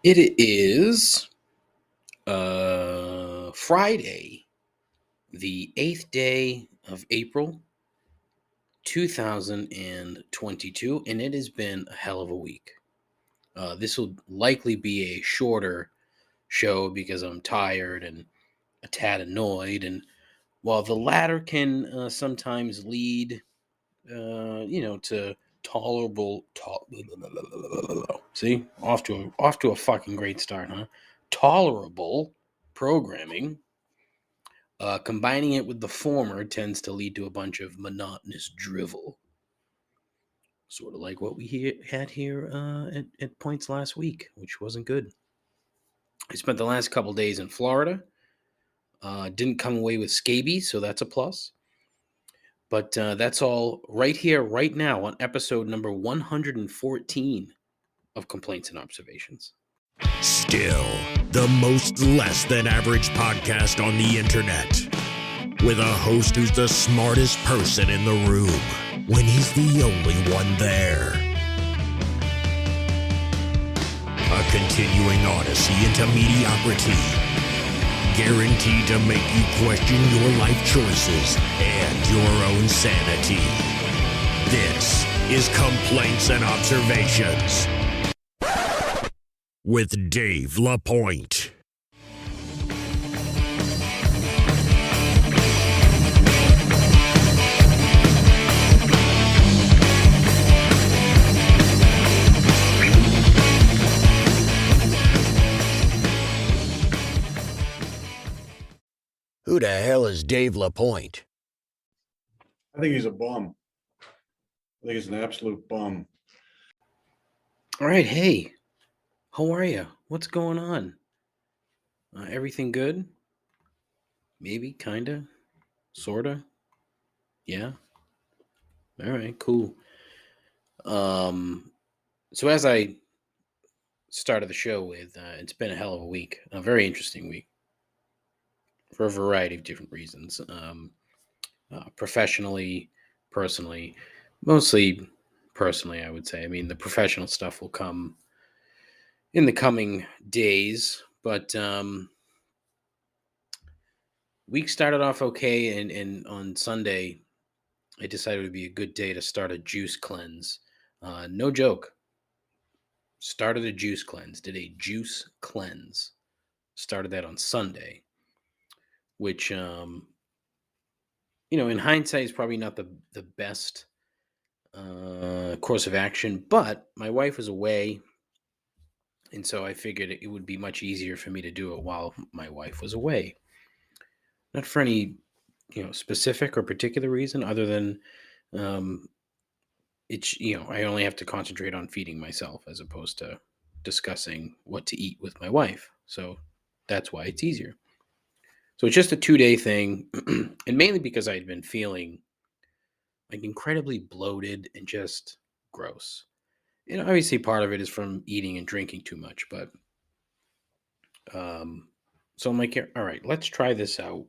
It is Friday, the 8th day of April, 2022, and it has been a hell of a week. This will likely be a shorter show because I'm tired and a tad annoyed, and while the latter can sometimes lead, to tolerable. See, off to a fucking great start, huh? Tolerable programming. Combining it with the former tends to lead to a bunch of monotonous drivel, sort of like what we had here at points last week, which wasn't good. I spent the last couple days in Florida. Didn't come away with scabies, so that's a plus. But that's all right here, right now, on episode number 114 of Complaints and Observations. Still, the most less than average podcast on the internet. With a host who's the smartest person in the room when he's the only one there. A continuing odyssey into mediocrity. Guaranteed to make you question your life choices and your own sanity. This is Complaints and Observations with Dave LaPointe. Who the hell is Dave LaPointe? I think he's a bum. I think he's an absolute bum. All right, hey, how are you? What's going on? Everything good? Maybe, kinda, sorta. Yeah. All right, cool. So as I started the show with, it's been a hell of a week, a very interesting week, for a variety of different reasons. Professionally, personally, mostly personally, I would say. I mean, the professional stuff will come in the coming days, but week started off okay, and on Sunday, I decided it would be a good day to start a juice cleanse. No joke. Started a juice cleanse, did a juice cleanse. Started that on Sunday, which, in hindsight is probably not the best course of action, but my wife was away, and so I figured it would be much easier for me to do it while my wife was away. Not for any, specific or particular reason other than I only have to concentrate on feeding myself as opposed to discussing what to eat with my wife. So that's why it's easier. So it's just a 2-day thing, and mainly because I had been feeling like incredibly bloated and just gross. Obviously part of it is from eating and drinking too much, but so I'm like, all right, let's try this out.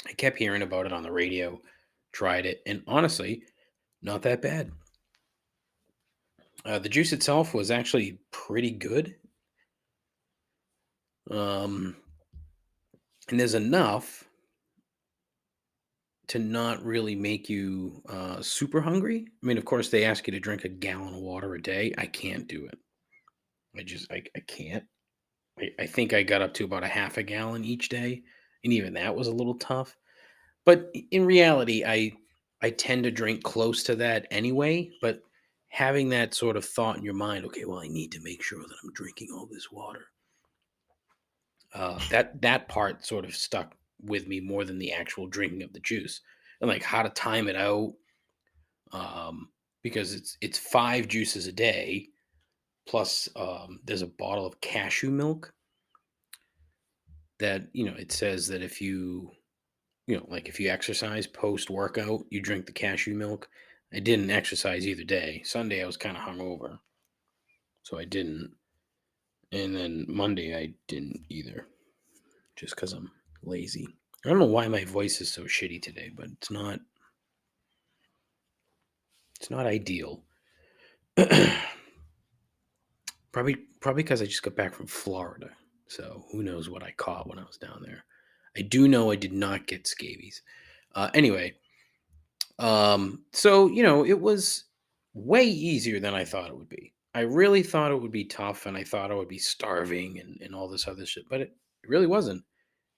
I kept hearing about it on the radio, tried it, and honestly, not that bad. The juice itself was actually pretty good. And there's enough to not really make you super hungry. I mean, of course, they ask you to drink a gallon of water a day. I can't do it. I can't. I think I got up to about a half a gallon each day, and even that was a little tough. But in reality, I tend to drink close to that anyway. But having that sort of thought in your mind, okay, well, I need to make sure that I'm drinking all this water. That part sort of stuck with me more than the actual drinking of the juice, and like how to time it out, because it's 5 juices a day, plus there's a bottle of cashew milk that it says that if you like if you exercise post workout, you drink the cashew milk. I didn't exercise either day. Sunday I was kind of hungover, so I didn't, and then Monday I didn't either, just because I'm lazy. I don't know why my voice is so shitty today, but it's not ideal. Probably because I just got back from Florida. So who knows what I caught when I was down there. I do know I did not get scabies. Anyway, so it was way easier than I thought it would be. I really thought it would be tough, and I thought I would be starving and all this other shit, but it really wasn't.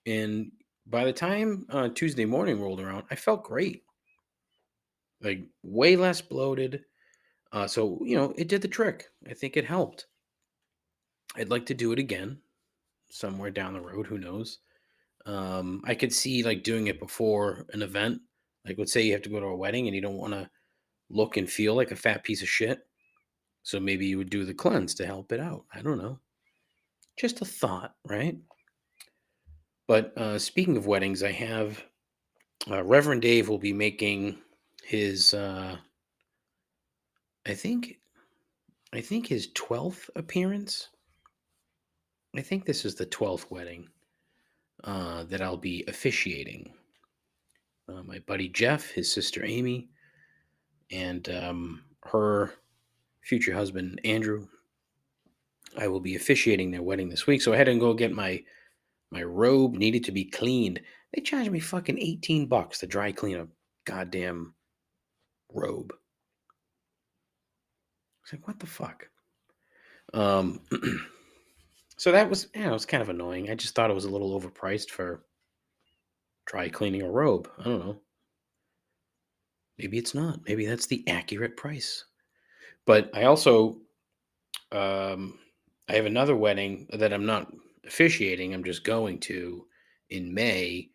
And by the time Tuesday morning rolled around, I felt great, like way less bloated. So it did the trick. I think it helped. I'd like to do it again somewhere down the road. Who knows? I could see like doing it before an event. Like, let's say you have to go to a wedding and you don't want to look and feel like a fat piece of shit. So maybe you would do the cleanse to help it out. I don't know. Just a thought, right? But speaking of weddings, I have Reverend Dave will be making his, I think, his 12th appearance. I think this is the 12th wedding that I'll be officiating. My buddy Jeff, his sister Amy, and her future husband Andrew. I will be officiating their wedding this week, so I had to go get my robe. Needed to be cleaned. They charged me fucking $18 to dry clean a goddamn robe. I was like, what the fuck? So that was, it was kind of annoying. I just thought it was a little overpriced for dry cleaning a robe. I don't know. Maybe it's not. Maybe that's the accurate price. But I also, I have another wedding that I'm not officiating. I'm just going to in May,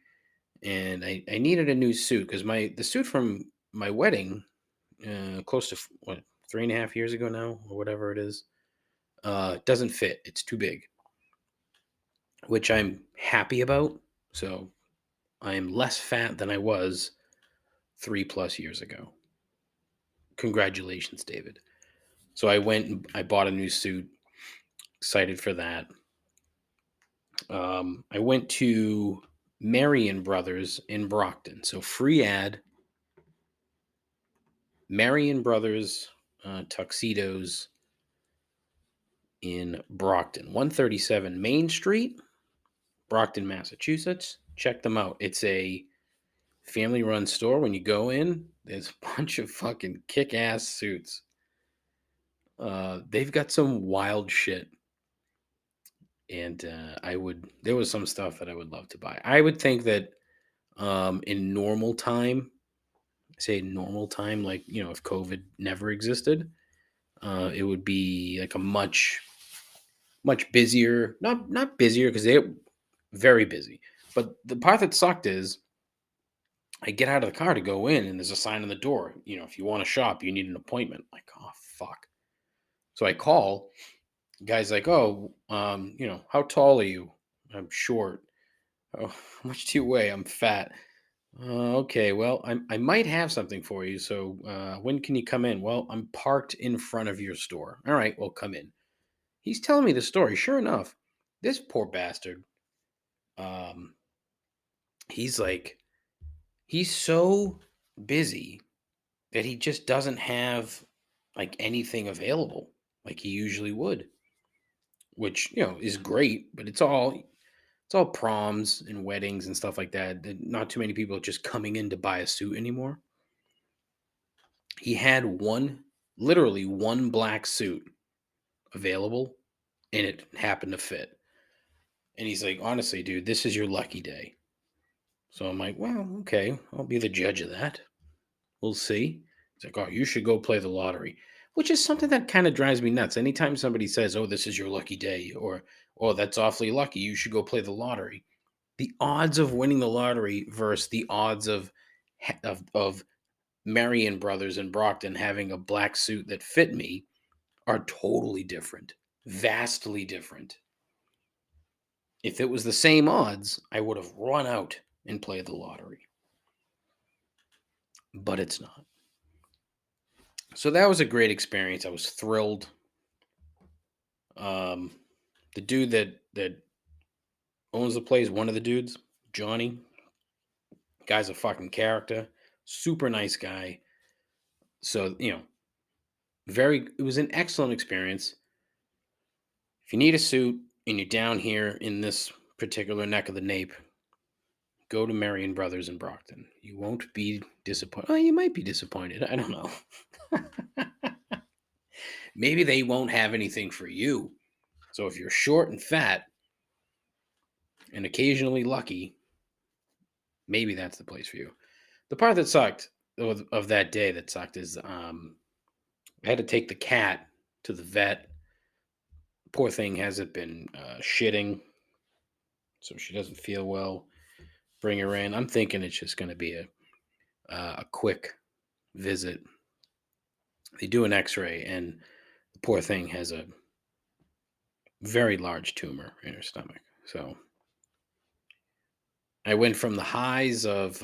and I needed a new suit because the suit from my wedding, close to what 3.5 years ago now or whatever it is, doesn't fit. It's too big, which I'm happy about. So I am less fat than I was 3+ years ago. Congratulations, David. So I went and I bought a new suit. Excited for that. I went to Marion Brothers in Brockton. So free ad. Marion Brothers tuxedos in Brockton, 137 Main Street, Brockton, Massachusetts. Check them out. It's a family-run store. When you go in, there's a bunch of fucking kick-ass suits. They've got some wild shit. And there was some stuff that I would love to buy. I would think that in normal time, say normal time, like, if COVID never existed, it would be like a much busier, not busier because they're very busy. But the part that sucked is I get out of the car to go in and there's a sign on the door, if you want to shop, you need an appointment. Like, oh, fuck. So I call. The guy's like, oh, how tall are you? I'm short. Oh, how much do you weigh? I'm fat. Okay, well, I might have something for you. So when can you come in? Well, I'm parked in front of your store. All right, well, come in. He's telling me the story. Sure enough, this poor bastard, he's so busy that he just doesn't have like anything available like he usually would, which, is great, but it's all proms and weddings and stuff like that. Not too many people are just coming in to buy a suit anymore. He had literally one black suit available, and it happened to fit. And he's like, honestly, dude, this is your lucky day. So I'm like, well, okay, I'll be the judge of that. We'll see. He's like, oh, you should go play the lottery, which is something that kind of drives me nuts. Anytime somebody says, oh, this is your lucky day, or, oh, that's awfully lucky, you should go play the lottery. The odds of winning the lottery versus the odds of Marion Brothers in Brockton having a black suit that fit me are totally different, vastly different. If it was the same odds, I would have run out and played the lottery. But it's not. So that was a great experience. I was thrilled. The dude that owns the place, one of the dudes, Johnny, guy's a fucking character. Super nice guy. So, it was an excellent experience. If you need a suit and you're down here in this particular neck of the nape, go to Marion Brothers in Brockton. You won't be disappointed. Well, you might be disappointed. I don't know. Maybe they won't have anything for you. So if you're short and fat and occasionally lucky, maybe that's the place for you. The part that sucked of that day that sucked is I had to take the cat to the vet. Poor thing hasn't been shitting, so she doesn't feel well. Bring her in. I'm thinking it's just going to be a quick visit. They do an X-ray, and the poor thing has a very large tumor in her stomach. So I went from the highs of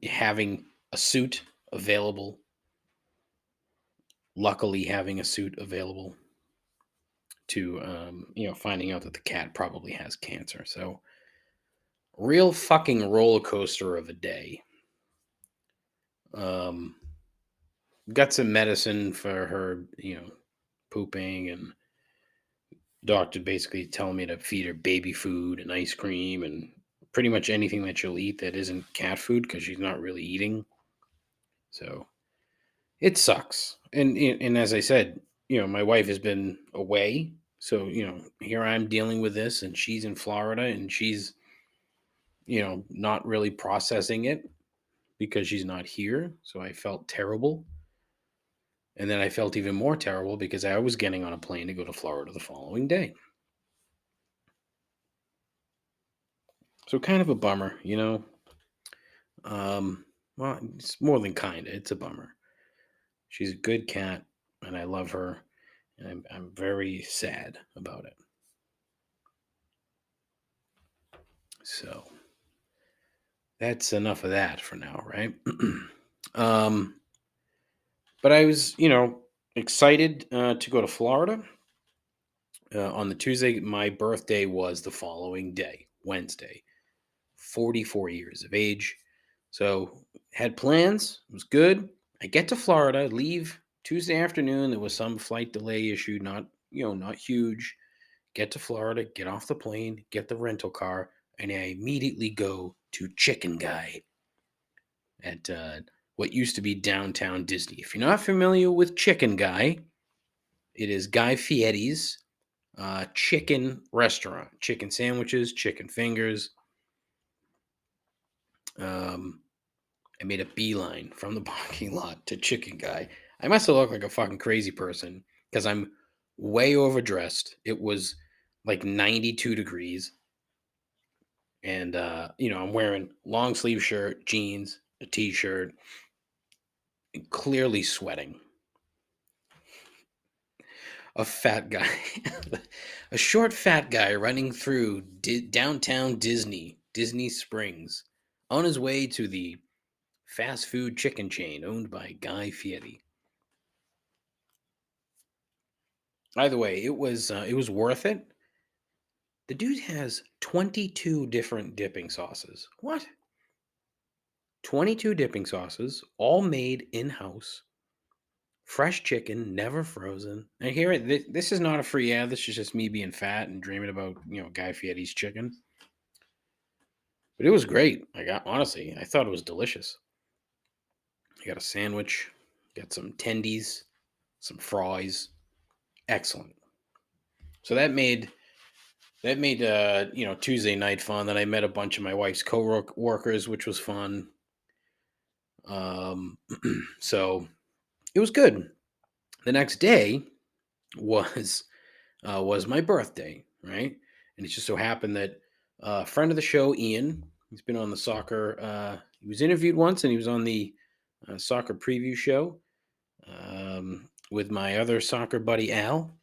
having a suit available, luckily having a suit available, to finding out that the cat probably has cancer. So real fucking roller coaster of a day. Got some medicine for her, pooping, and doctor basically telling me to feed her baby food and ice cream and pretty much anything that she'll eat that isn't cat food because she's not really eating. So it sucks. And as I said, my wife has been away. So, here I'm dealing with this, and she's in Florida, and she's, not really processing it because she's not here. So I felt terrible. And then I felt even more terrible because I was getting on a plane to go to Florida the following day. So kind of a bummer, Well, it's more than kind of. It's a bummer. She's a good cat, and I love her, and I'm very sad about it. So that's enough of that for now, right? But I was, excited to go to Florida. On the Tuesday, my birthday was the following day, Wednesday. 44 years of age. So had plans. It was good. I get to Florida, leave Tuesday afternoon. There was some flight delay issue, not huge. Get to Florida, get off the plane, get the rental car, and I immediately go to Chicken Guy at what used to be downtown Disney. If you're not familiar with Chicken Guy, it is Guy Fieri's chicken restaurant. Chicken sandwiches, chicken fingers. I made a beeline from the parking lot to Chicken Guy. I must have looked like a fucking crazy person because I'm way overdressed. It was like 92 degrees. And, I'm wearing long sleeve shirt, jeans, a t-shirt, and clearly sweating. A fat guy, a short fat guy running through downtown Disney Springs on his way to the fast food chicken chain owned by Guy Fieri. Either way, it was worth it. The dude has 22 different dipping sauces. What? 22 dipping sauces, all made in-house. Fresh chicken, never frozen. And here, this is not a free ad. This is just me being fat and dreaming about, Guy Fieri's chicken. But it was great. Honestly, I thought it was delicious. I got a sandwich, got some tendies, some fries. Excellent. So that made Tuesday night fun. Then I met a bunch of my wife's co-workers, which was fun. So it was good. The next day was my birthday, right? And it just so happened that a friend of the show, Ian, he's been on the soccer. He was interviewed once, and he was on the soccer preview show with my other soccer buddy, Al.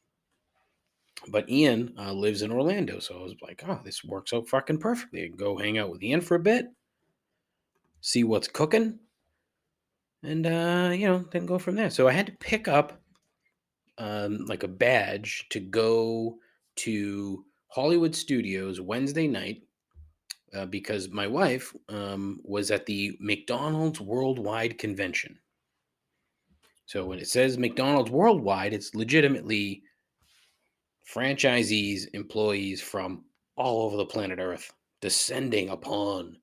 But Ian lives in Orlando, so I was like, oh, this works out fucking perfectly. I can go hang out with Ian for a bit, see what's cooking, and, then go from there. So I had to pick up like a badge to go to Hollywood Studios Wednesday night because my wife was at the McDonald's Worldwide Convention. So when it says McDonald's Worldwide, it's legitimately franchisees, employees from all over the planet Earth descending upon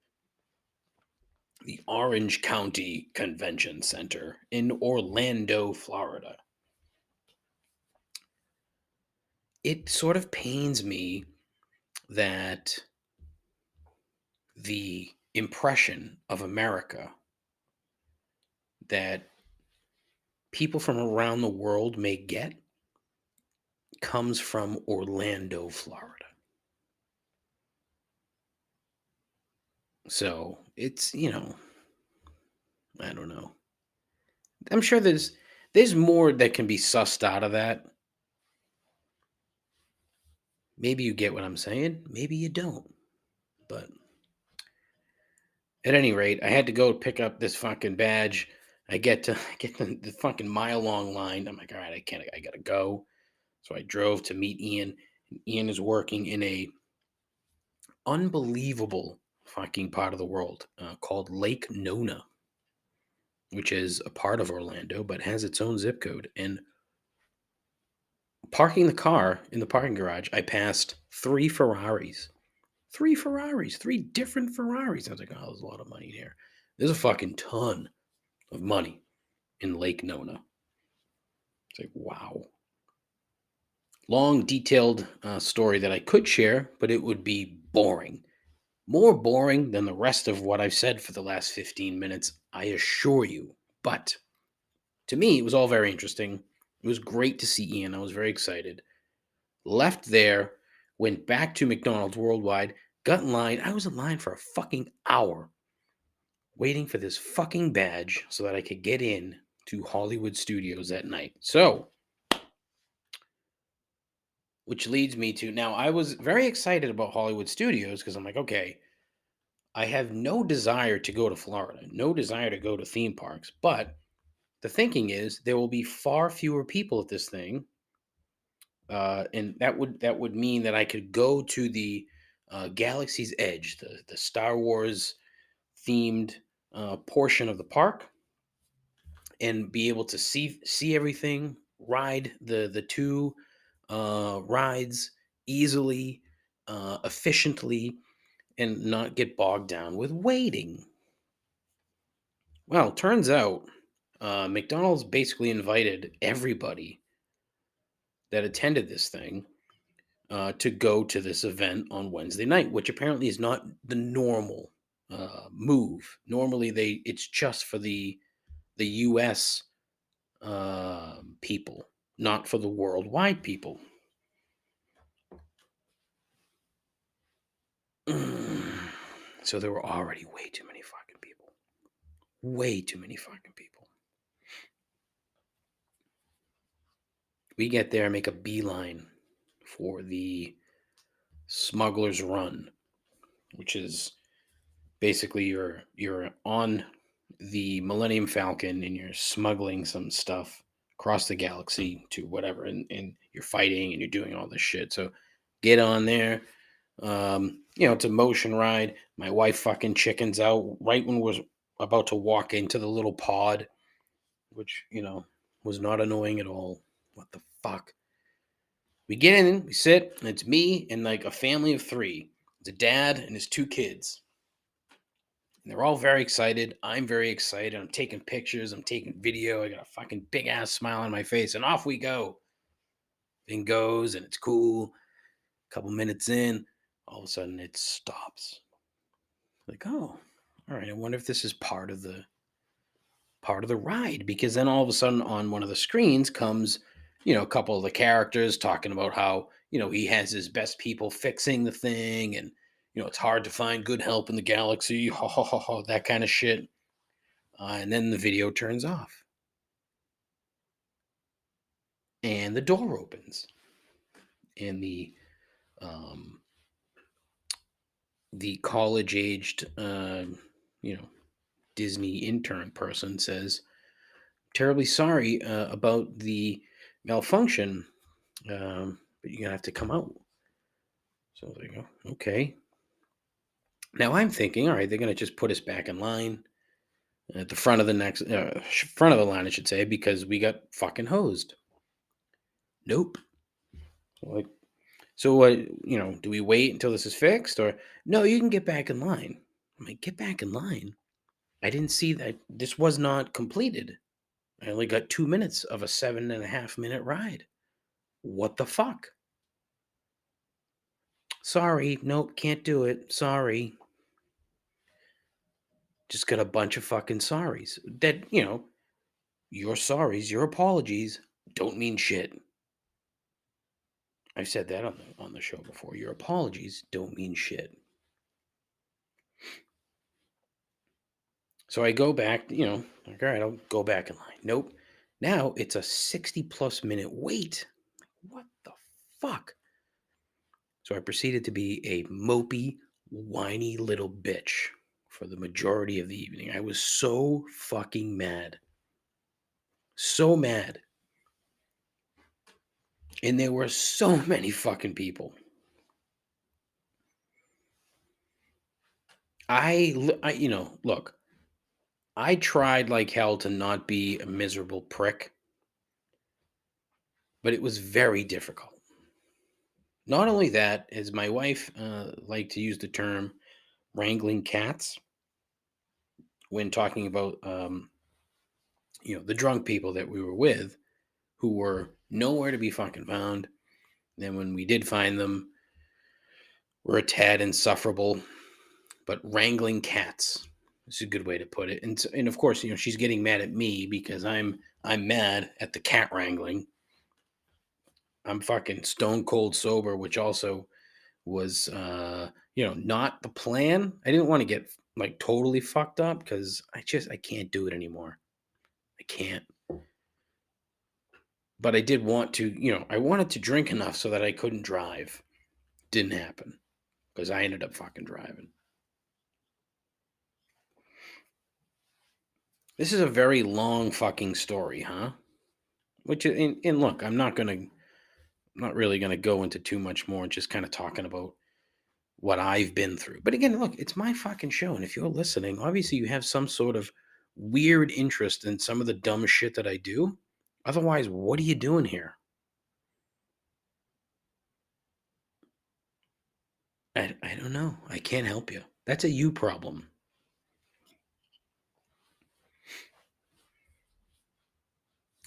the Orange County Convention Center in Orlando, Florida. It sort of pains me that the impression of America that people from around the world may get comes from Orlando, Florida. So it's, I don't know. I'm sure there's more that can be sussed out of that. Maybe you get what I'm saying. Maybe you don't. But at any rate, I had to go pick up this fucking badge. I get the fucking mile long line. I'm like, all right, I gotta go. So I drove to meet Ian. And Ian is working in a unbelievable fucking part of the world called Lake Nona, which is a part of Orlando, but has its own zip code. And parking the car in the parking garage, I passed three Ferraris. Three different Ferraris. I was like, oh, there's a lot of money here. There's a fucking ton of money in Lake Nona. It's like, wow. Long, detailed story that I could share, but it would be boring. More boring than the rest of what I've said for the last 15 minutes, I assure you. But to me, it was all very interesting. It was great to see Ian. I was very excited. Left there, went back to McDonald's Worldwide, got in line. I was in line for a fucking hour waiting for this fucking badge so that I could get in to Hollywood Studios that night. So, which leads me to now, I was very excited about Hollywood Studios because I'm like, okay, I have no desire to go to Florida, no desire to go to theme parks, but the thinking is there will be far fewer people at this thing, and that would mean that I could go to the Galaxy's Edge, the Star Wars themed portion of the park, and be able to see everything, ride the two rides easily, efficiently, and not get bogged down with waiting. Well, turns out McDonald's basically invited everybody that attended this thing to go to this event on Wednesday night, which apparently is not the normal move. Normally, it's just for the U.S. People, not for the worldwide people. So there were already way too many fucking people. Way too many fucking people. We get there and make a beeline for the Smuggler's Run, which is basically you're on the Millennium Falcon and you're smuggling some stuff across the galaxy to whatever, and you're fighting and you're doing all this shit. So get on there. It's a motion ride. My wife fucking chickens out right when was about to walk into the little pod, which, was not annoying at all. What the fuck? We get in, we sit, and it's me and like a family of three. It's a dad and his two kids. And they're all very excited. I'm very excited. I'm taking pictures. I'm taking video. I got a fucking big ass smile on my face, and off we go. Thing goes, and it's cool. A couple minutes in, all of a sudden it stops. Like, oh, all right. I wonder if this is part of the ride, because then all of a sudden on one of the screens comes, a couple of the characters talking about how, he has his best people fixing the thing, and it's hard to find good help in the galaxy, that kind of shit. And then the video turns off. And the door opens. And the college-aged, Disney intern person says, terribly sorry about the malfunction, but you're going to have to come out. So I was like, oh, okay. Now I'm thinking, all right, they're going to just put us back in line at the front of the front of the line, I should say, because we got fucking hosed. Nope. Like, So what, do we wait until this is fixed or no, you can get back in line. I'm like, get back in line. I didn't see that this was not completed. I only got 2 minutes of a 7.5 minute ride. What the fuck? Sorry, nope, can't do it. Sorry. Just got a bunch of fucking sorries. That, your sorries, your apologies don't mean shit. I've said that on the show before. Your apologies don't mean shit. So I go back, like, all right, I'll go back in line. Nope. Now it's a 60+ minute wait. What the fuck? So I proceeded to be a mopey, whiny little bitch for the majority of the evening. I was so fucking mad. So mad. And there were so many fucking people. Look, I tried like hell to not be a miserable prick, but it was very difficult. Not only that, as my wife liked to use the term wrangling cats when talking about, the drunk people that we were with who were nowhere to be fucking found. Then when we did find them, were a tad insufferable, but wrangling cats is a good way to put it. And of course, she's getting mad at me because I'm mad at the cat wrangling. I'm fucking stone cold sober, which also was not the plan. I didn't want to get like totally fucked up because I can't do it anymore. I can't. But I did want to, I wanted to drink enough so that I couldn't drive. Didn't happen because I ended up fucking driving. This is a very long fucking story, huh? Which, and look, I'm not really gonna go into too much more and just kind of talking about what I've been through. But again, look, it's my fucking show, and if you're listening, obviously you have some sort of weird interest in some of the dumb shit that I do. Otherwise, what are you doing here? I don't know. I can't help you. That's a you problem.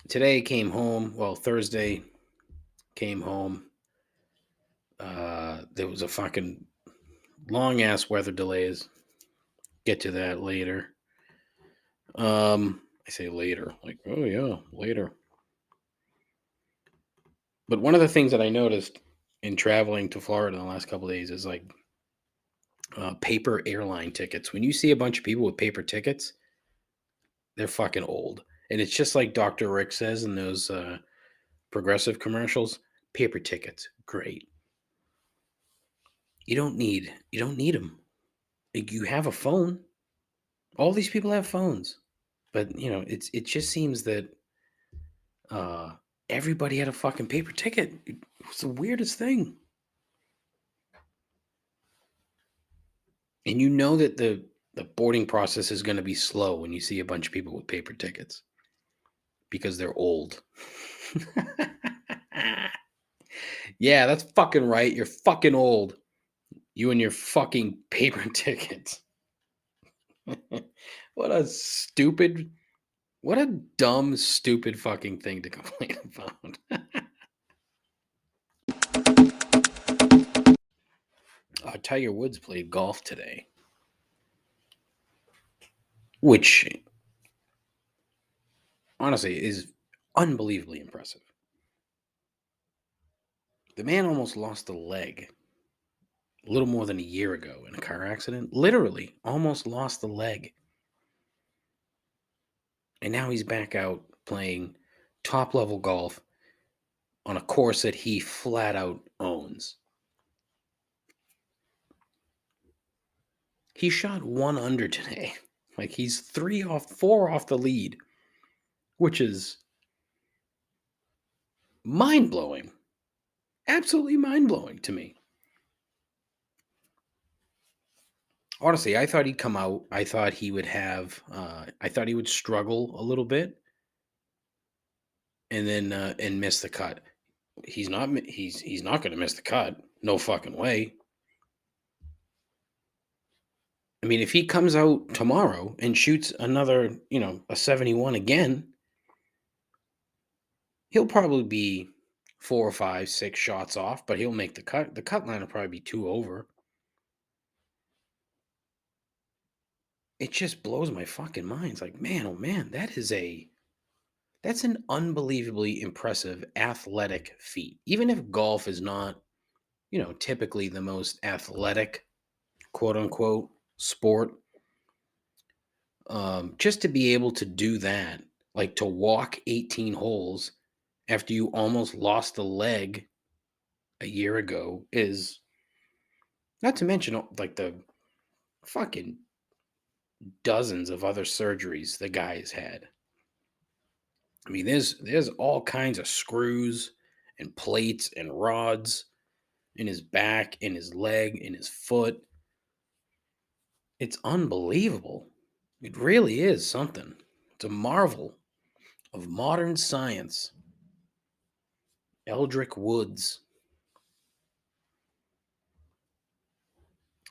Today came home. Well, Thursday came home. There was a fucking long ass weather delays. Get to that later. I say later, like, oh yeah, later. But one of the things that I noticed in traveling to Florida in the last couple of days is like paper airline tickets. When you see a bunch of people with paper tickets, they're fucking old. And it's just like Dr. Rick says in those progressive commercials, paper tickets, great. You don't need them. Like, you have a phone. All these people have phones. But, it just seems that everybody had a fucking paper ticket. It was the weirdest thing. And you know that the boarding process is going to be slow when you see a bunch of people with paper tickets because they're old. Yeah, that's fucking right. You're fucking old. You and your fucking paper tickets. What a dumb, stupid fucking thing to complain about. Tiger Woods played golf today, which honestly is unbelievably impressive. The man almost lost a leg a little more than a year ago in a car accident. Literally almost lost the leg. And now he's back out playing top level golf on a course that he flat out owns. He shot 1 under today. Like, he's 4 off the lead, which is mind-blowing. Absolutely mind-blowing to me. Honestly, I thought he'd come out. I thought he would struggle a little bit and then and miss the cut. he's not going to miss the cut. No fucking way. I mean, if he comes out tomorrow and shoots another, a 71 again, he'll probably be 4 or 5, 6 shots off, but he'll make the cut. The cut line will probably be 2 over. It just blows my fucking mind. It's like, man, oh man, that's an unbelievably impressive athletic feat. Even if golf is not, typically the most athletic, quote unquote, sport, just to be able to do that, like to walk 18 holes after you almost lost a leg a year ago, is not to mention like the fucking dozens of other surgeries the guy has had. I mean, there's all kinds of screws and plates and rods in his back, in his leg, in his foot. It's unbelievable. It really is something. It's a marvel of modern science. Eldrick Woods.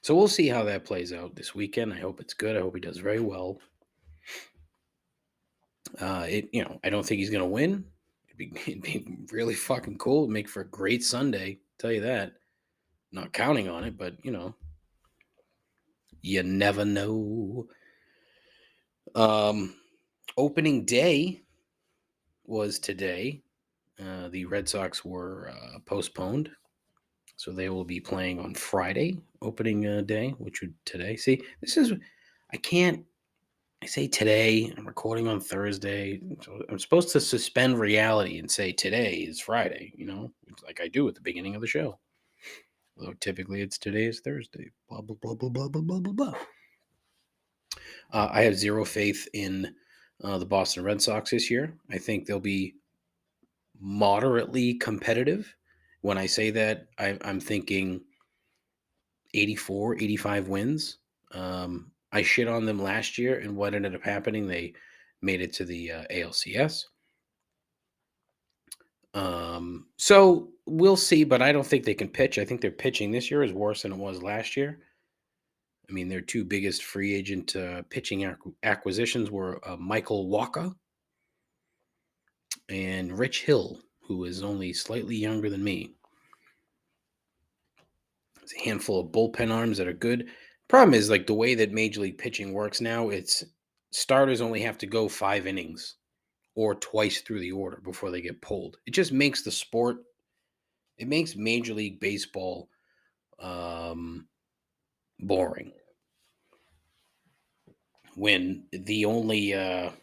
So we'll see how that plays out this weekend. I hope it's good. I hope he does very well. I don't think he's going to win. It'd be really fucking cool. It'd make for a great Sunday. Tell you that. Not counting on it, but you never know. Opening day was today. The Red Sox were postponed, so they will be playing on Friday, opening day, which would today. See, I say today, I'm recording on Thursday, so I'm supposed to suspend reality and say today is Friday, like I do at the beginning of the show. Although typically it's today is Thursday. Blah, blah, blah, blah, blah, blah, blah, blah, blah. I have zero faith in the Boston Red Sox this year. I think they'll be moderately competitive. When I say that, I'm thinking 84, 85 wins. I shit on them last year, and what ended up happening, they made it to the ALCS. So we'll see, but I don't think they can pitch. I think their pitching this year is worse than it was last year. I mean, their two biggest free agent pitching acquisitions were Michael Wacha and Rich Hill, who is only slightly younger than me. There's a handful of bullpen arms that are good. Problem is, like, the way that Major League pitching works now, it's starters only have to go 5 innings or twice through the order before they get pulled. It just makes the sport, it makes Major League Baseball boring. When the only God,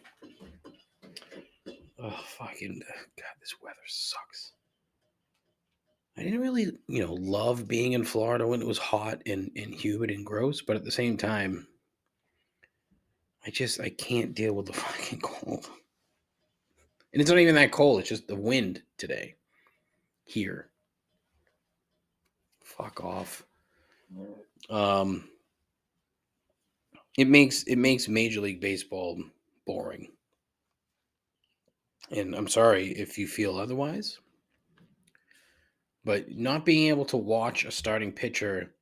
this weather sucks. I didn't really, love being in Florida when it was hot and humid and gross, but at the same time, I can't deal with the fucking cold. And it's not even that cold, it's just the wind today here. Fuck off. It makes Major League Baseball boring. And I'm sorry if you feel otherwise, but not being able to watch a starting pitcher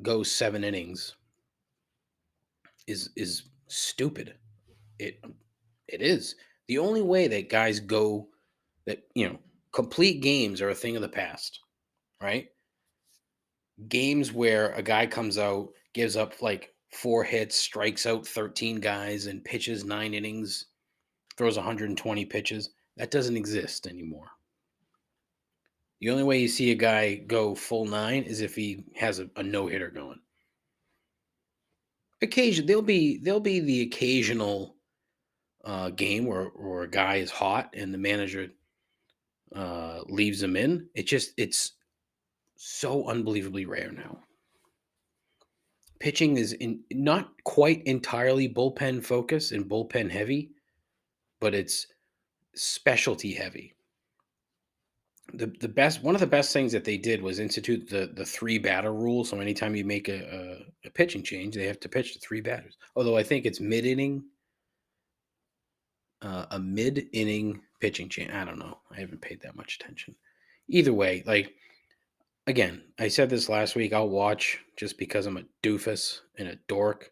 go 7 innings is stupid. It is. The only way that guys go, that complete games are a thing of the past, right? Games where a guy comes out, gives up like 4 hits, strikes out 13 guys, and pitches 9 innings, throws 120 pitches. That doesn't exist anymore. The only way you see a guy go full 9 is if he has a no-hitter going. There'll be the occasional game where a guy is hot and the manager leaves him in. It's so unbelievably rare now. Pitching is not quite entirely bullpen focused and bullpen heavy, but it's specialty heavy. One of the best things that they did was institute the 3-batter rule. So anytime you make a pitching change, they have to pitch to 3 batters. Although I think it's mid-inning, a mid-inning pitching change. I don't know. I haven't paid that much attention. Either way, like, again, I said this last week. I'll watch just because I'm a doofus and a dork,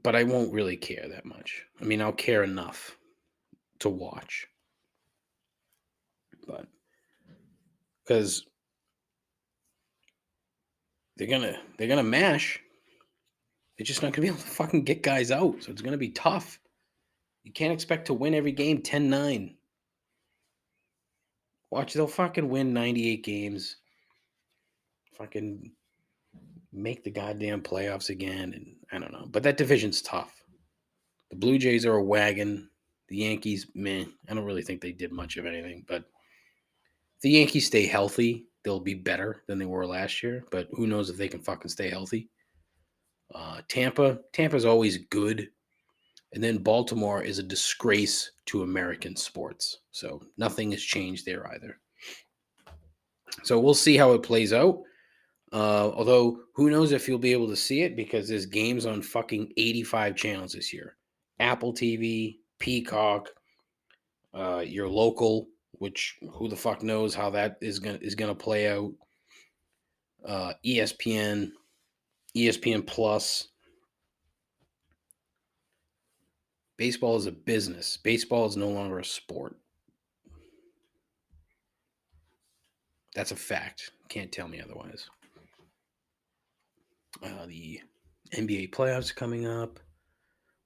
but I won't really care that much. I mean, I'll care enough to watch, but because they're gonna mash. They're just not gonna be able to fucking get guys out, so it's gonna be tough. You can't expect to win every game 10-9. Watch, they'll fucking win 98 games. Fucking make the goddamn playoffs again, and I don't know. But that division's tough. The Blue Jays are a wagon. The Yankees, meh. I don't really think they did much of anything, but if the Yankees stay healthy, they'll be better than they were last year, but who knows if they can fucking stay healthy. Tampa's always good. And then Baltimore is a disgrace to American sports. So nothing has changed there either. So we'll see how it plays out. Although, who knows if you'll be able to see it because there's games on fucking 85 channels this year. Apple TV, Peacock, your local, which who the fuck knows how that is gonna play out. ESPN, ESPN Plus. Baseball is a business. Baseball is no longer a sport. That's a fact. Can't tell me otherwise. The NBA playoffs are coming up.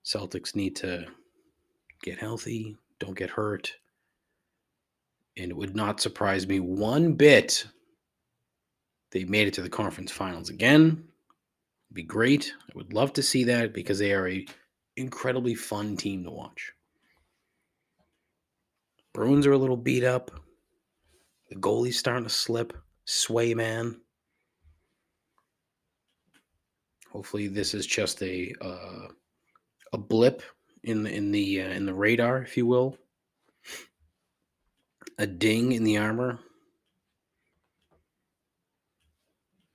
Celtics need to get healthy, don't get hurt. And it would not surprise me one bit they made it to the conference finals again. It'd be great. I would love to see that because they are a incredibly fun team to watch. Bruins are a little beat up. The goalie's starting to slip. Sway man. Hopefully, this is just a blip in the radar, if you will. A ding in the armor.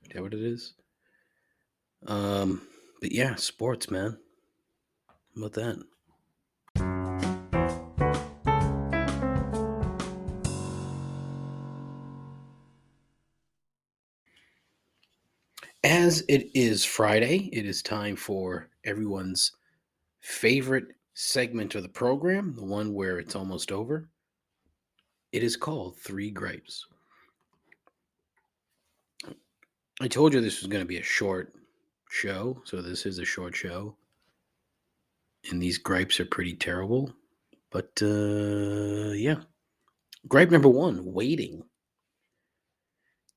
Is that what it is? But yeah, sports, man. How about that? As it is Friday, it is time for everyone's favorite segment of the program, the one where it's almost over. It is called Three Gripes. I told you this was going to be a short show, so this is a short show. And these gripes are pretty terrible. But, yeah. Gripe number one, waiting.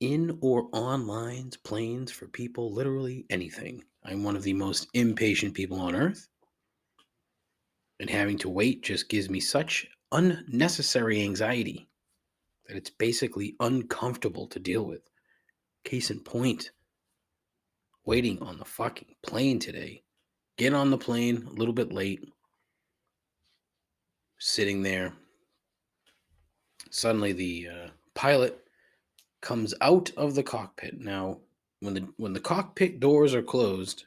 In or on lines, planes, for people, literally anything. I'm one of the most impatient people on earth. And having to wait just gives me such unnecessary anxiety that it's basically uncomfortable to deal with. Case in point, waiting on the fucking plane today. Get on the plane a little bit late. Sitting there. Suddenly the pilot comes out of the cockpit. Now, when the cockpit doors are closed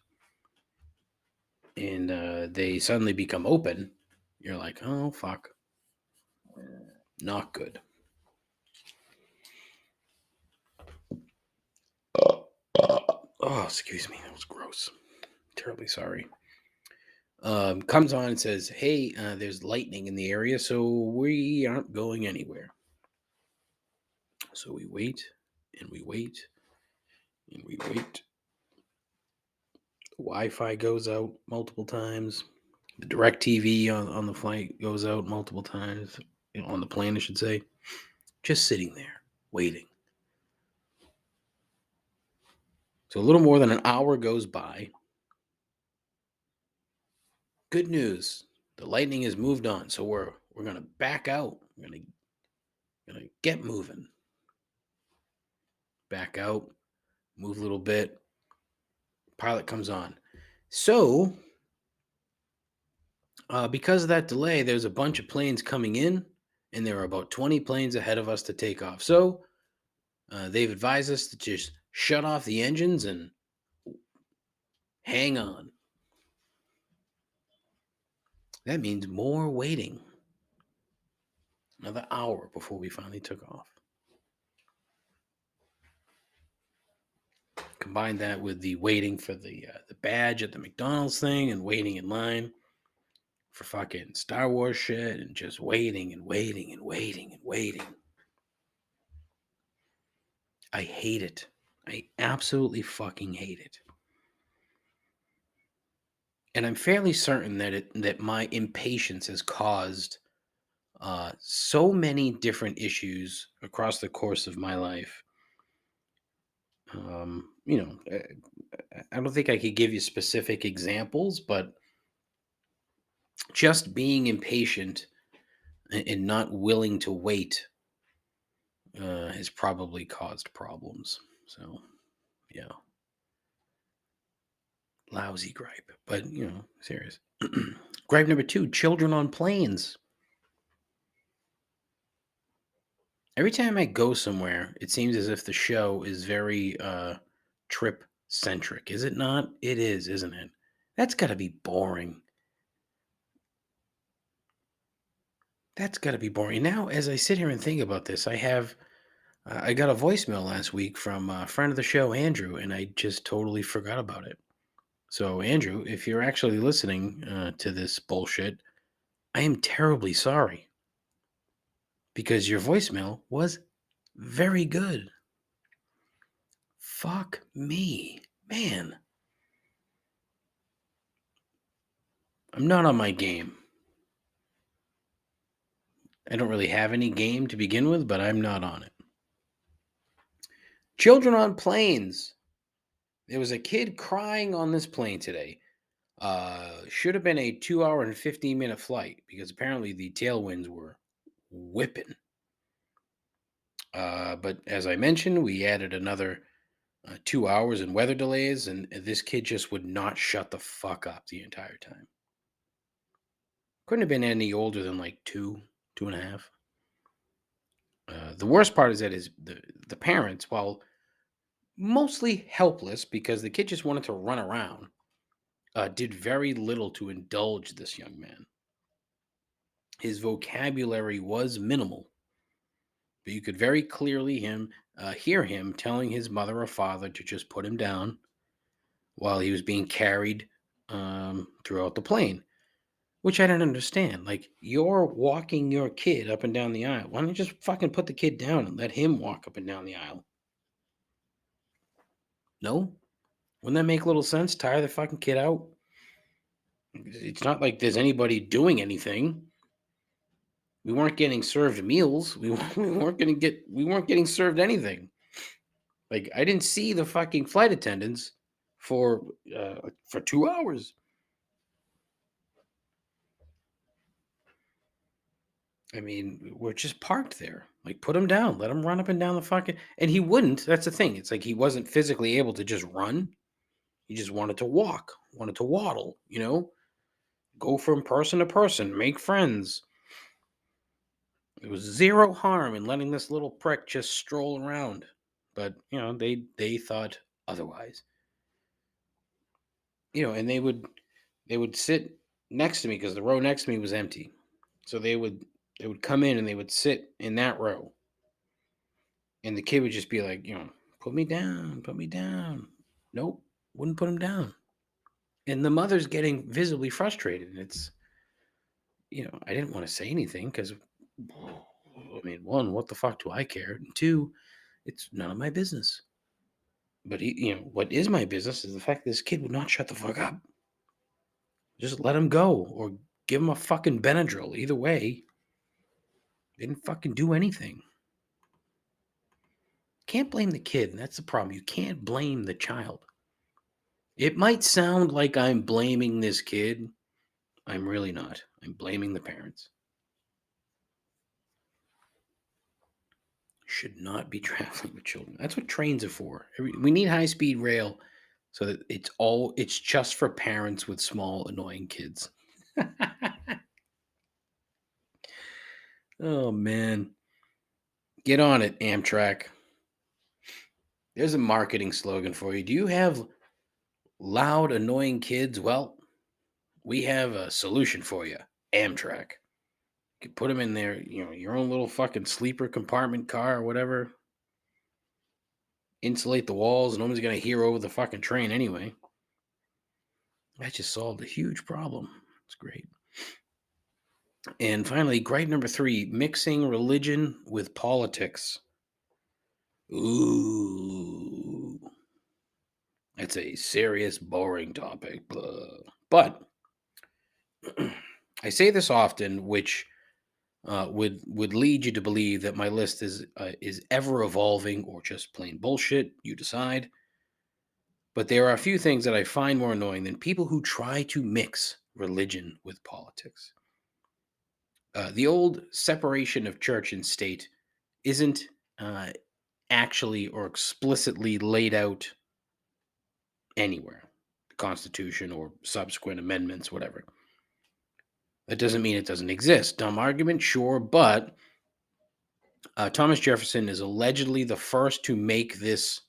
and they suddenly become open, you're like, oh, fuck. Not good. Oh, excuse me. That was gross. Terribly sorry. Comes on and says, hey, there's lightning in the area, so we aren't going anywhere. So we wait, and we wait, and we wait. The Wi-Fi goes out multiple times. The direct TV on the flight goes out multiple times. On the plane, I should say. Just sitting there, waiting. So a little more than an hour goes by. Good news. The lightning has moved on, so we're going to back out. We're going to get moving. Back out. Move a little bit. Pilot comes on. So, because of that delay, there's a bunch of planes coming in, and there are about 20 planes ahead of us to take off. So, they've advised us to just shut off the engines and hang on. That means more waiting. Another hour before we finally took off. Combine that with the waiting for the badge at the McDonald's thing and waiting in line for fucking Star Wars shit and just waiting and waiting and waiting and waiting. I hate it. I absolutely fucking hate it. And I'm fairly certain that my impatience has caused so many different issues across the course of my life. You know, I don't think I could give you specific examples, but just being impatient and not willing to wait has probably caused problems. So, yeah. Lousy gripe, but, you know, serious. Gripe number 2, children on planes. Every time I go somewhere, it seems as if the show is very trip centric. Is it not? It is, isn't it? That's got to be boring. That's got to be boring. Now, as I sit here and think about this, I got a voicemail last week from a friend of the show, Andrew, and I just totally forgot about it. So, Andrew, if you're actually listening to this bullshit, I am terribly sorry because your voicemail was very good. Fuck me, man. I'm not on my game. I don't really have any game to begin with, but I'm not on it. Children on planes. There was a kid crying on this plane today. Should have been a 2-hour and 15-minute flight because apparently the tailwinds were whipping. But as I mentioned, we added another 2 hours in weather delays, and this kid just would not shut the fuck up the entire time. Couldn't have been any older than like 2.5. The worst part is that the parents, while mostly helpless because the kid just wanted to run around, did very little to indulge this young man. His vocabulary was minimal, but you could very clearly hear him telling his mother or father to just put him down while he was being carried throughout the plane, which I don't understand. Like, you're walking your kid up and down the aisle. Why don't you just fucking put the kid down and let him walk up and down the aisle? No? Wouldn't that make little sense? Tire the fucking kid out? It's not like there's anybody doing anything. We weren't getting served meals. We weren't getting served anything. Like, I didn't see the fucking flight attendants for 2 hours. I mean, we're just parked there. Like, put him down. Let him run up and down the fucking... And he wouldn't. That's the thing. It's like he wasn't physically able to just run. He just wanted to walk, wanted to waddle, you know? Go from person to person, make friends. There was zero harm in letting this little prick just stroll around. But, you know, they thought otherwise. You know, and they would sit next to me because the row next to me was empty. So they would come in and they would sit in that row. And the kid would just be like, you know, put me down, put me down. Nope, wouldn't put him down. And the mother's getting visibly frustrated. And it's, you know, I didn't want to say anything because, I mean, one, what the fuck do I care? And two, it's none of my business. But, you know, what is my business is the fact that this kid would not shut the fuck up. Just let him go or give him a fucking Benadryl. Either way, didn't fucking do anything. Can't blame the kid, and that's the problem. You can't blame the child. It might sound like I'm blaming this kid. I'm really not. I'm blaming the parents. Should not be traveling with children. That's what trains are for. We need high-speed rail so that it's just for parents with small, annoying kids. Oh, man. Get on it, Amtrak. There's a marketing slogan for you. Do you have loud, annoying kids? Well, we have a solution for you. Amtrak. You could put them in there, your own little fucking sleeper compartment car or whatever. Insulate the walls. Nobody's going to hear over the fucking train anyway. That just solved a huge problem. It's great. And finally, gripe number 3, mixing religion with politics. Ooh. That's a serious, boring topic. Blah. But I say this often, which would lead you to believe that my list is ever evolving or just plain bullshit. You decide. But there are a few things that I find more annoying than people who try to mix religion with politics. The old separation of church and state isn't actually or explicitly laid out anywhere, the Constitution or subsequent amendments, whatever. That doesn't mean it doesn't exist. Dumb argument, sure, but Thomas Jefferson is allegedly the first to make this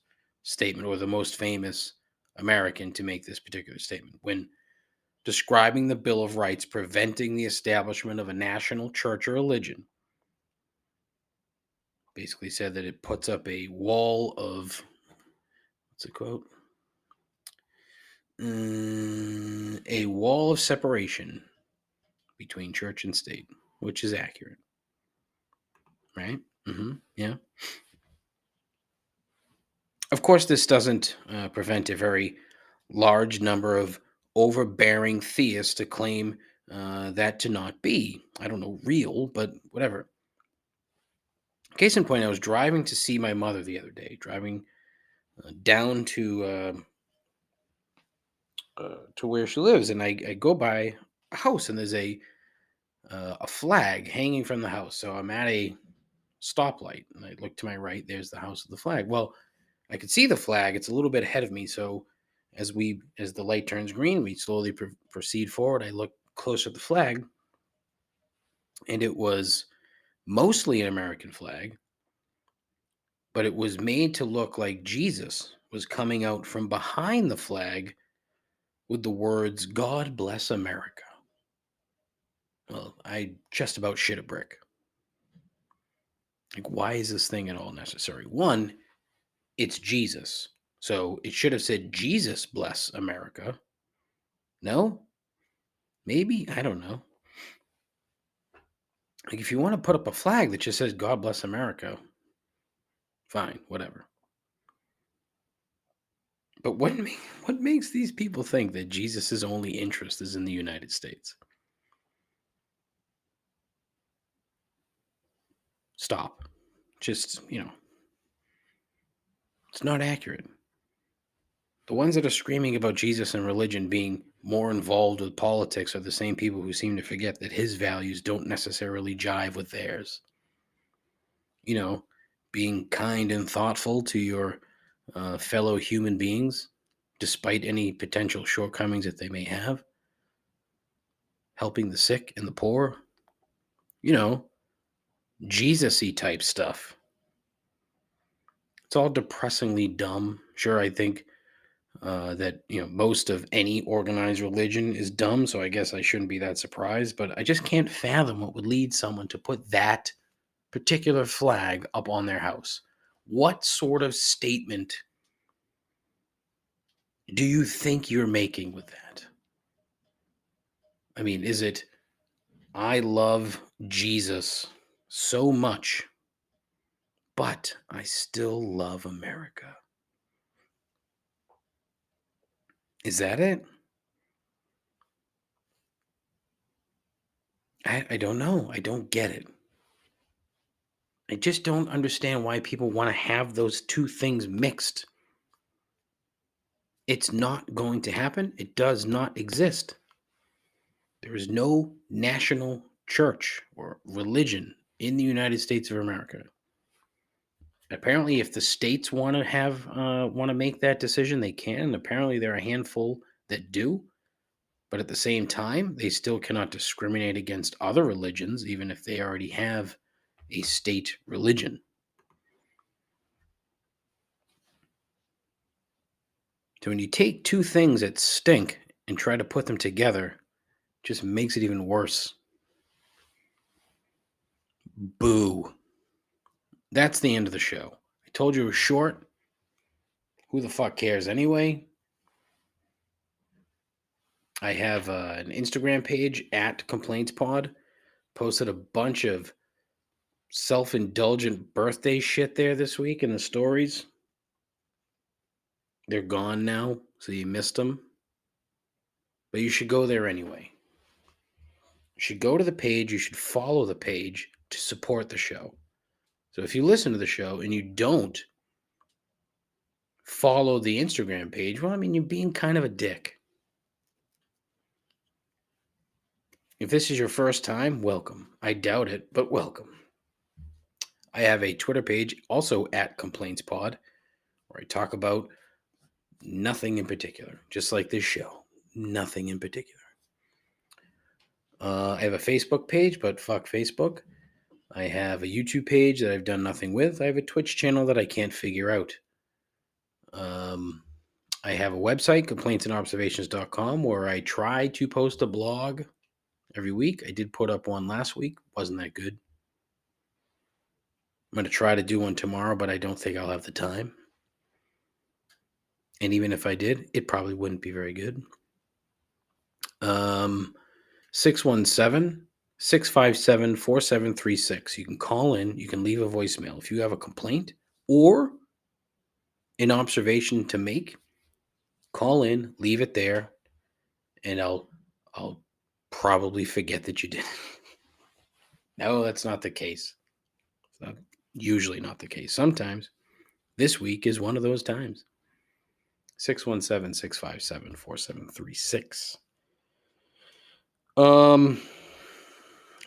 statement, or the most famous American to make this particular statement, when describing the Bill of Rights preventing the establishment of a national church or religion. Basically said that it puts up a wall of, what's the quote? A wall of separation between church and state, which is accurate. Right? Yeah. Of course, this doesn't prevent a very large number of overbearing theists to claim that to not be, I don't know, real, but whatever. Case in point, I was driving to see my mother the other day, driving down to where she lives, and I go by a house, and there's a flag hanging from the house. So I'm at a stoplight, and I look to my right. There's the house of the flag. Well, I could see the flag. It's a little bit ahead of me. So as the light turns green, we slowly proceed forward. I look closer at the flag, and it was mostly an American flag, but it was made to look like Jesus was coming out from behind the flag with the words, "God bless America." Well, I just about shit a brick. Like, why is this thing at all necessary? One, it's Jesus. So it should have said, "Jesus bless America." No? Maybe? I don't know. Like, if you want to put up a flag that just says, "God bless America," fine, whatever. But what makes these people think that Jesus' only interest is in the United States? Stop. Just, it's not accurate. The ones that are screaming about Jesus and religion being more involved with politics are the same people who seem to forget that his values don't necessarily jive with theirs. Being kind and thoughtful to your fellow human beings, despite any potential shortcomings that they may have. Helping the sick and the poor. Jesus-y type stuff. It's all depressingly dumb. Sure, I think that most of any organized religion is dumb, so I guess I shouldn't be that surprised, but I just can't fathom what would lead someone to put that particular flag up on their house. What sort of statement do you think you're making with that? I mean, is it, "I love Jesus so much, but I still love America"? Is that it? I don't know. I don't get it. I just don't understand why people want to have those two things mixed. It's not going to happen. It does not exist. There is no national church or religion in the United States of America. Apparently, if the states want to make that decision, they can. Apparently, there are a handful that do. But at the same time, they still cannot discriminate against other religions, even if they already have a state religion. So when you take two things that stink and try to put them together, it just makes it even worse. Boo. That's the end of the show. I told you it was short. Who the fuck cares anyway? I have an Instagram page at ComplaintsPod. Posted a bunch of self-indulgent birthday shit there this week in the stories. They're gone now, so you missed them. But you should go there anyway. You should go to the page. You should follow the page to support the show. So if you listen to the show and you don't follow the Instagram page, well, I mean, you're being kind of a dick. If this is your first time, welcome. I doubt it, but welcome. I have a Twitter page also at ComplaintsPod where I talk about nothing in particular, just like this show. Nothing in particular. I have a Facebook page, but fuck Facebook. I have a YouTube page that I've done nothing with. I have a Twitch channel that I can't figure out. I have a website, complaintsandobservations.com, where I try to post a blog every week. I did put up one last week. Wasn't that good. I'm going to try to do one tomorrow, but I don't think I'll have the time. And even if I did, it probably wouldn't be very good. 617-657-4736. You can call in. You can leave a voicemail. If you have a complaint or an observation to make, call in, leave it there, and I'll probably forget that you did. No, that's not the case. It's not usually not the case. Sometimes. This week is one of those times. 617-657-4736. I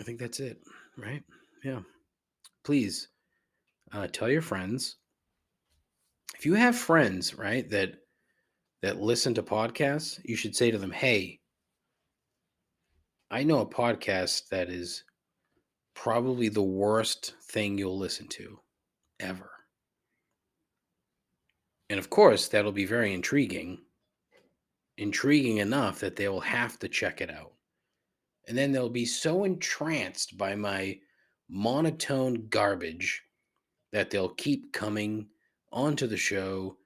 think that's it, right? Yeah. Please tell your friends. If you have friends, right, that listen to podcasts, you should say to them, hey, I know a podcast that is probably the worst thing you'll listen to ever. And of course, that'll be very intriguing enough that they will have to check it out. And then they'll be so entranced by my monotone garbage that they'll keep coming onto the show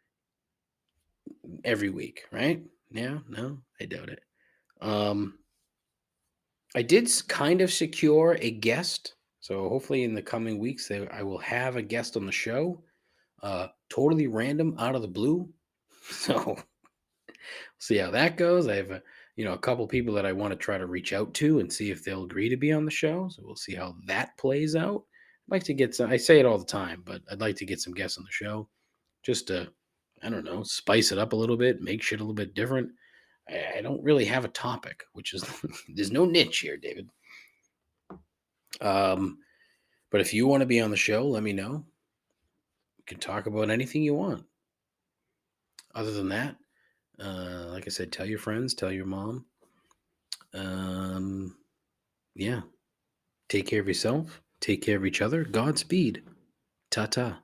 every week, right? Yeah, no, I doubt it. I did kind of secure a guest, so hopefully in the coming weeks I will have a guest on the show, totally random, out of the blue. So see how that goes. I have a couple people that I want to try to reach out to and see if they'll agree to be on the show. So we'll see how that plays out. I'd like to get some. I say it all the time, but I'd like to get some guests on the show, just to, I don't know, spice it up a little bit, make shit a little bit different. I don't really have a topic, which is there's no niche here, David. But if you want to be on the show, let me know. We can talk about anything you want. Other than that, like I said, tell your friends, tell your mom. Yeah. Take care of yourself. Take care of each other. Godspeed. Ta-ta.